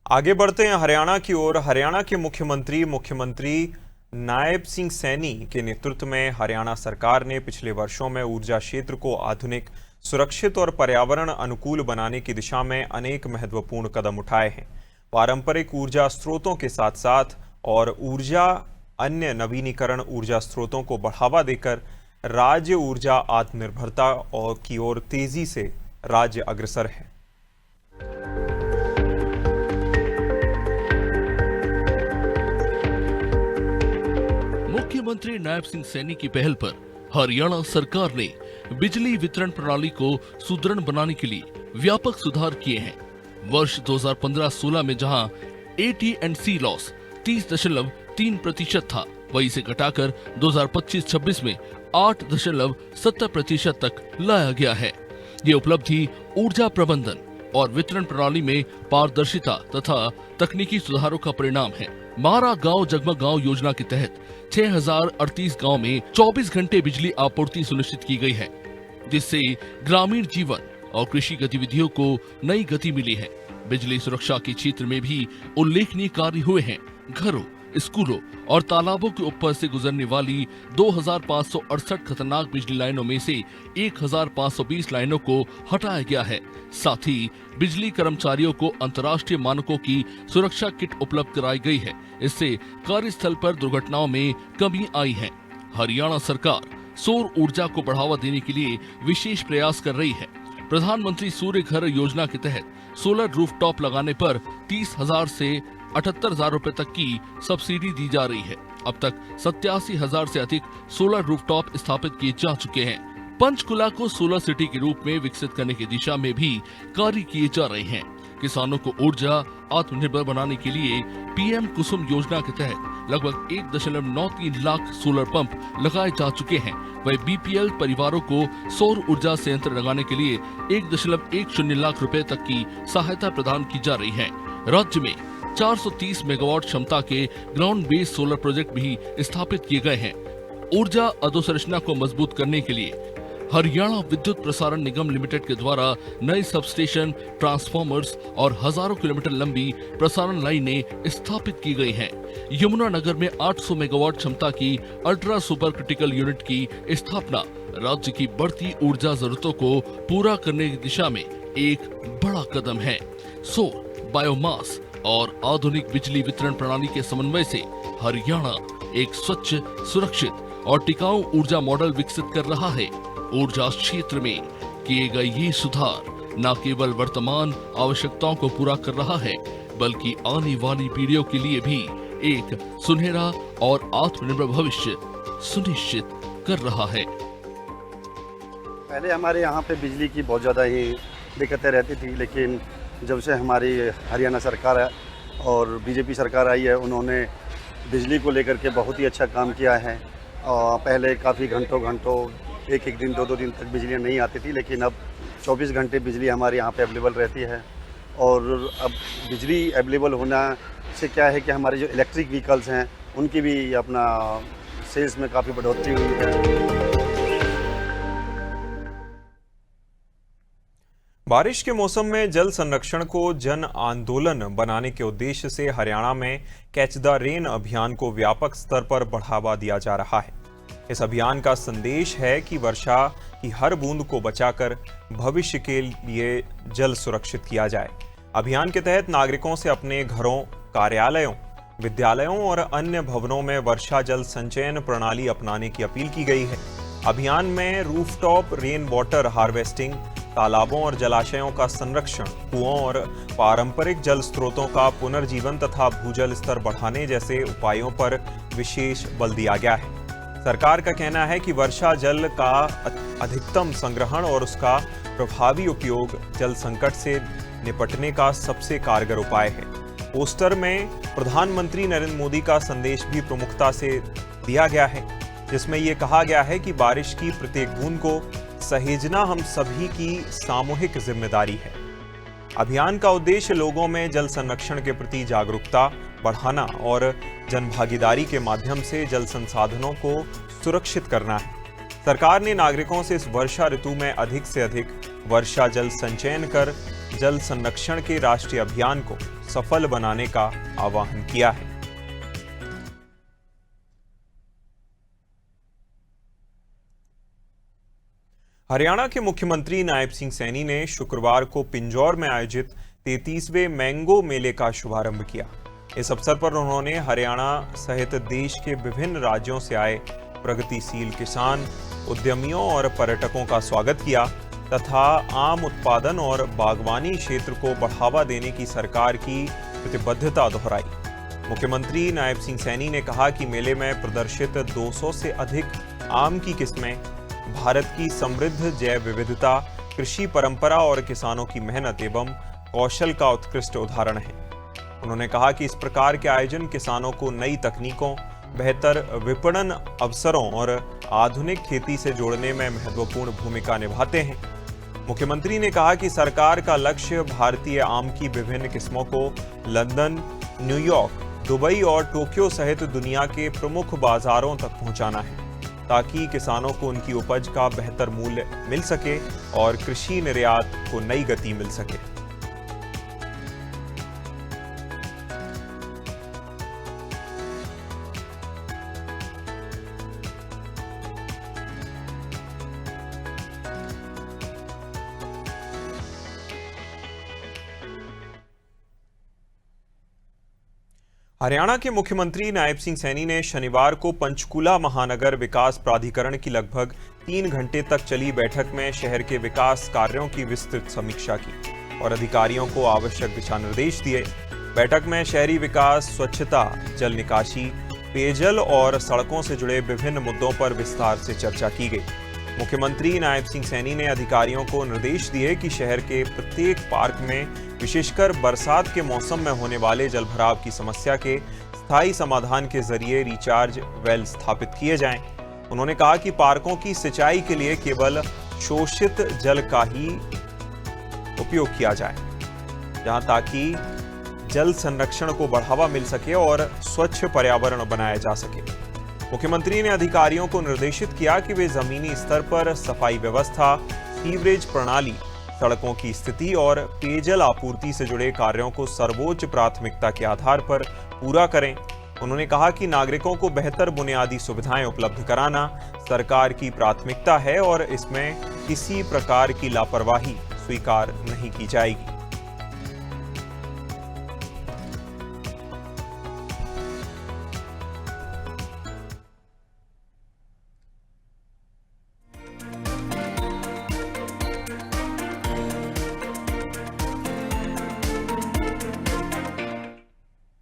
आगे बढ़ते हैं हरियाणा की ओर। हरियाणा के मुख्यमंत्री नायब सिंह सैनी के नेतृत्व में हरियाणा सरकार ने पिछले वर्षों में ऊर्जा क्षेत्र को आधुनिक, सुरक्षित और पर्यावरण अनुकूल बनाने की दिशा में अनेक महत्वपूर्ण कदम उठाए हैं। पारंपरिक ऊर्जा स्रोतों के साथ साथ और अन्य नवीनीकरण ऊर्जा स्रोतों को बढ़ावा देकर राज्य ऊर्जा आत्मनिर्भरता की ओर तेजी से राज्य अग्रसर है। मुख्यमंत्री नायब सिंह सैनी की पहल पर हरियाणा सरकार ने बिजली वितरण प्रणाली को सुदृढ़ बनाने के लिए व्यापक सुधार किए हैं। वर्ष 2015-16 में जहां AT&C लॉस 30.3% था, वही इसे घटाकर 2025-26 में 8.70% तक लाया गया है। ये उपलब्धि ऊर्जा प्रबंधन और वितरण प्रणाली में पारदर्शिता तथा तकनीकी सुधारों का परिणाम है। मारा गांव जगमग गांव योजना के तहत 6038 गांव में 24 घंटे बिजली आपूर्ति सुनिश्चित की गई है, जिससे ग्रामीण जीवन और कृषि गतिविधियों को नई गति मिली है। बिजली सुरक्षा के क्षेत्र में भी उल्लेखनीय कार्य हुए हैं। घरों, स्कूलों और तालाबों के ऊपर से गुजरने वाली 2568 खतरनाक बिजली लाइनों में से 1520 लाइनों को हटाया गया है। साथ ही बिजली कर्मचारियों को अंतर्राष्ट्रीय मानकों की सुरक्षा किट उपलब्ध कराई गई है। इससे कार्यस्थल पर दुर्घटनाओं में कमी आई है। हरियाणा सरकार सौर ऊर्जा को बढ़ावा देने के लिए विशेष प्रयास कर रही है। प्रधानमंत्री सूर्य घर योजना के तहत सोलर रूफटॉप लगाने पर 30,000 से 78,000 रुपए तक की सब्सिडी दी जा रही है। अब तक 87,000 से अधिक सोलर रूफटॉप स्थापित किए जा चुके हैं। पंचकुला को सोलर सिटी के रूप में विकसित करने की दिशा में भी कार्य किए जा रहे हैं। किसानों को ऊर्जा आत्मनिर्भर बनाने के लिए PM कुसुम योजना के तहत लगभग 1.93 लाख सोलर पंप लगाए जा चुके हैं। वही BPL परिवारों को सौर ऊर्जा संयंत्र लगाने के लिए 1.10 लाख रुपए तक की सहायता प्रदान की जा रही है। राज्य में 430 मेगावाट क्षमता के ग्राउंड बेस सोलर प्रोजेक्ट भी स्थापित किए गए हैं। ऊर्जा अधोसंरचना को मजबूत करने के लिए हरियाणा विद्युत प्रसारण निगम लिमिटेड के द्वारा नए सबस्टेशन, ट्रांसफार्मर्स और हजारों किलोमीटर लंबी प्रसारण लाइनें स्थापित की गई हैं। यमुनानगर में 800 मेगावाट क्षमता की अल्ट्रा सुपर क्रिटिकल यूनिट की स्थापना राज्य की बढ़ती ऊर्जा जरूरतों को पूरा करने की दिशा में एक बड़ा कदम है। सौर, बायोमास और आधुनिक बिजली वितरण प्रणाली के समन्वय से हरियाणा एक स्वच्छ, सुरक्षित और टिकाऊ ऊर्जा मॉडल विकसित कर रहा है। ऊर्जा क्षेत्र में किए गए ये सुधार न केवल वर्तमान आवश्यकताओं को पूरा कर रहा है, बल्कि आने वाली पीढ़ियों के लिए भी एक सुनहरा और आत्मनिर्भर भविष्य सुनिश्चित कर रहा है। पहले हमारे यहाँ पे बिजली की बहुत ज़्यादा ही दिक्कतें रहती थी, लेकिन जब से हमारी हरियाणा सरकार है और BJP सरकार आई है, उन्होंने बिजली को लेकर के बहुत ही अच्छा काम किया है। पहले काफ़ी घंटों एक दिन 2 दिन तक बिजली नहीं आती थी, लेकिन अब 24 घंटे बिजली हमारे यहाँ पे अवेलेबल रहती है। और अब बिजली अवेलेबल होना से क्या है कि हमारे जो इलेक्ट्रिक व्हीकल्स हैं उनकी भी अपना सेल्स में काफ़ी बढ़ोतरी हुई है। बारिश के मौसम में जल संरक्षण को जन आंदोलन बनाने के उद्देश्य से हरियाणा में कैच द रेन अभियान को व्यापक स्तर पर बढ़ावा दिया जा रहा है। इस अभियान का संदेश है कि वर्षा की हर बूंद को बचाकर भविष्य के लिए जल सुरक्षित किया जाए। अभियान के तहत नागरिकों से अपने घरों, कार्यालयों, विद्यालयों और अन्य भवनों में वर्षा जल संचयन प्रणाली अपनाने की अपील की गई है। अभियान में रूफटॉप रेन वाटर हार्वेस्टिंग, तालाबों और जलाशयों का संरक्षण, कुओं और पारंपरिक जल स्रोतों का पुनर्जीवन तथा भूजल स्तर बढ़ाने जैसे उपायों पर विशेष बल दिया गया है। सरकार का कहना है कि वर्षा जल का अधिकतम संग्रहण और उसका प्रभावी उपयोग जल संकट से निपटने का सबसे कारगर उपाय है। पोस्टर में प्रधानमंत्री नरेंद्र मोदी का संदेश भी प्रमुखता से दिया गया है, जिसमें यह कहा गया है कि बारिश की प्रत्येक बूंद को सहेजना हम सभी की सामूहिक जिम्मेदारी है। अभियान का उद्देश्य लोगों में जल संरक्षण के प्रति जागरूकता बढ़ाना और जनभागीदारी के माध्यम से जल संसाधनों को सुरक्षित करना है। सरकार ने नागरिकों से इस वर्षा ऋतु में अधिक से अधिक वर्षा जल संचयन कर जल संरक्षण के राष्ट्रीय अभियान को सफल बनाने का आह्वान किया है। हरियाणा के मुख्यमंत्री नायब सिंह सैनी ने शुक्रवार को पिंजौर में आयोजित 33वें मैंगो मेले का शुभारंभ किया। इस अवसर पर उन्होंने हरियाणा सहित देश के विभिन्न राज्यों से आए प्रगतिशील किसान, उद्यमियों और पर्यटकों का स्वागत किया तथा आम उत्पादन और बागवानी क्षेत्र को बढ़ावा देने की सरकार की प्रतिबद्धता दोहराई। मुख्यमंत्री नायब सिंह सैनी ने कहा कि मेले में प्रदर्शित 200 से अधिक आम की किस्में भारत की समृद्ध जैव विविधता, कृषि परंपरा और किसानों की मेहनत एवं कौशल का उत्कृष्ट उदाहरण है। उन्होंने कहा कि इस प्रकार के आयोजन किसानों को नई तकनीकों, बेहतर विपणन अवसरों और आधुनिक खेती से जोड़ने में महत्वपूर्ण भूमिका निभाते हैं। मुख्यमंत्री ने कहा कि सरकार का लक्ष्य भारतीय आम की विभिन्न किस्मों को लंदन, न्यूयॉर्क, दुबई और टोक्यो सहित दुनिया के प्रमुख बाजारों तक पहुंचाना है, ताकि किसानों को उनकी उपज का बेहतर मूल्य मिल सके और कृषि निर्यात को नई गति मिल सके। हरियाणा के मुख्यमंत्री नायब सिंह सैनी ने शनिवार को पंचकूला महानगर विकास प्राधिकरण की लगभग 3 घंटे तक चली बैठक में शहर के विकास कार्यों की विस्तृत समीक्षा की और अधिकारियों को आवश्यक दिशा निर्देश दिए। बैठक में शहरी विकास, स्वच्छता, जल निकासी, पेयजल और सड़कों से जुड़े विभिन्न मुद्दों पर विस्तार से चर्चा की गई। मुख्यमंत्री नायब सिंह सैनी ने अधिकारियों को निर्देश दिए कि शहर के प्रत्येक पार्क में विशेषकर बरसात के मौसम में होने वाले जलभराव की समस्या के स्थायी समाधान के जरिए रिचार्ज वेल स्थापित किए जाएं। उन्होंने कहा कि पार्कों की सिंचाई के लिए केवल शोषित जल का ही उपयोग किया जाए, जहां ताकि जल संरक्षण को बढ़ावा मिल सके और स्वच्छ पर्यावरण बनाया जा सके। मुख्यमंत्री ने अधिकारियों को निर्देशित किया कि वे जमीनी स्तर पर सफाई व्यवस्था, सीवरेज प्रणाली, सड़कों की स्थिति और पेयजल आपूर्ति से जुड़े कार्यों को सर्वोच्च प्राथमिकता के आधार पर पूरा करें। उन्होंने कहा कि नागरिकों को बेहतर बुनियादी सुविधाएं उपलब्ध कराना सरकार की प्राथमिकता है और इसमें किसी प्रकार की लापरवाही स्वीकार नहीं की जाएगी।